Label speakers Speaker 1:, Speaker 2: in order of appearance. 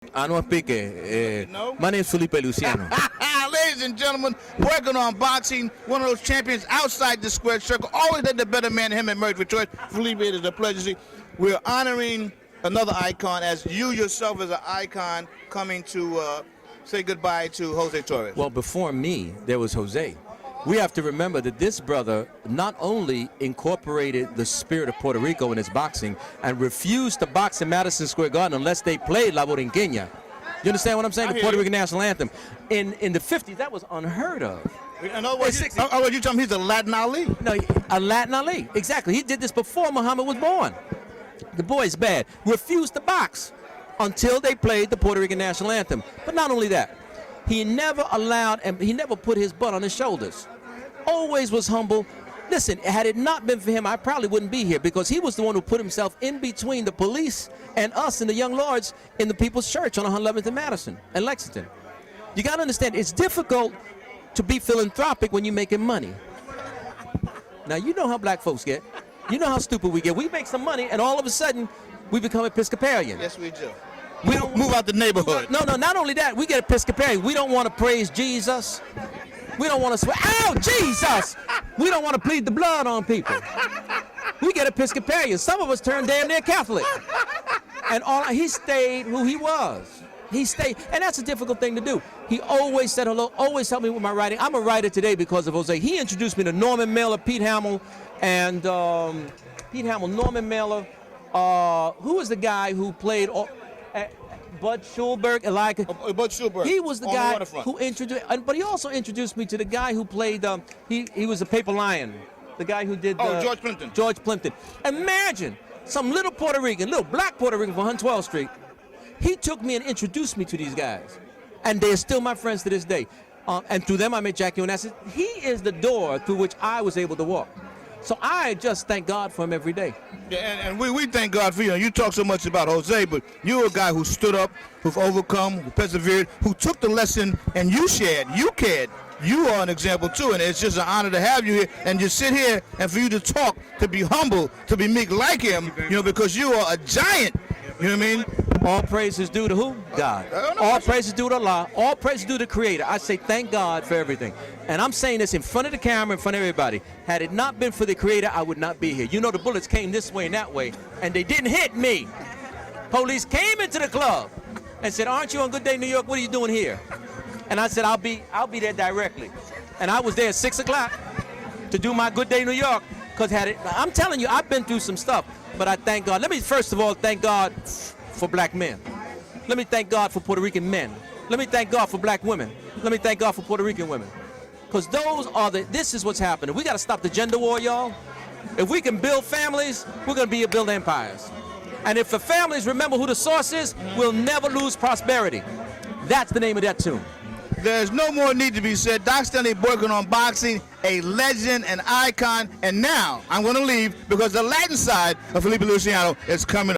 Speaker 1: No pique.
Speaker 2: No?
Speaker 1: My name is Felipe Luciano.
Speaker 2: Ladies and gentlemen, working on boxing, one of those champions outside the square circle, always had the better man, him emerge for choice. Felipe, it is a pleasure to see. We're honoring another icon as you yourself as an icon coming to say goodbye to Jose Torres.
Speaker 1: Well, before me, there was Jose. We have to remember that this brother not only incorporated the spirit of Puerto Rico in his boxing and refused to box in Madison Square Garden unless they played La Borinqueña. You understand what I'm saying? The Puerto Rican national anthem. In the 50s, that was unheard of.
Speaker 2: In other words, you tell me he's a Latin Ali?
Speaker 1: No, a Latin Ali. Exactly. He did this before Muhammad was born. The boy's bad. Refused to box until they played the Puerto Rican national anthem. But not only that, he never allowed, and he never put his butt on his shoulders. Always was humble. Listen, had it not been for him, I probably wouldn't be here because he was the one who put himself in between the police and us and the young lords in the People's Church on 111th and Madison and Lexington. You got to understand, it's difficult to be philanthropic when you're making money. Now, you know how black folks get. You know how stupid we get. We make some money, and all of a sudden, we become Episcopalian.
Speaker 2: Yes, we do. We don't move out the neighborhood.
Speaker 1: No, not only that, we get Episcopalian. We don't want to praise Jesus. We don't want to swear, ow, Jesus! We don't want to plead the blood on people. We get Episcopalian. Some of us turn damn near Catholic. And he stayed who he was. He stayed, and that's a difficult thing to do. He always said hello, always helped me with my writing. I'm a writer today because of Jose. He introduced me to Norman Mailer, Pete Hamill, and Norman Mailer. Who was the guy who played Bud Schulberg?
Speaker 2: Bud Schulberg.
Speaker 1: He was the guy who introduced, but he also introduced me to the guy who played, he was a paper lion. The guy who did
Speaker 2: George Plimpton.
Speaker 1: George Plimpton. Imagine some little Puerto Rican, little black Puerto Rican from 112th Street. He took me and introduced me to these guys. And they're still my friends to this day. And through them I met Jackie Onassis. He is the door through which I was able to walk. So I just thank God for him every day.
Speaker 2: Yeah, and we thank God for you. You talk so much about Jose, but you're a guy who stood up, who've overcome, who persevered, who took the lesson, and you shared, you cared. You are an example too, and it's just an honor to have you here and just sit here and for you to talk, to be humble, to be meek like him, because you are a giant. You know what I mean?
Speaker 1: All praise is due to who? God. All praise is due to Allah. All praise is due to the Creator. I say thank God for everything. And I'm saying this in front of the camera, in front of everybody. Had it not been for the Creator, I would not be here. You know the bullets came this way and that way, and they didn't hit me. Police came into the club and said, "Aren't you on Good Day New York? What are you doing here?" And I said, I'll be there directly. And I was there at 6 o'clock to do my Good Day New York. Because I'm telling you, I've been through some stuff. But I thank God. Let me first of all thank God for black men. Let me thank God for Puerto Rican men. Let me thank God for black women. Let me thank God for Puerto Rican women. Because this is what's happening. We got to stop the gender war, y'all. If we can build families, we're going to be able to build empires. And if the families remember who the source is, we'll never lose prosperity. That's the name of that tune.
Speaker 2: There's no more need to be said. Doc Stanley working on boxing, a legend, an icon, and now I'm going to leave because the Latin side of Felipe Luciano is coming up.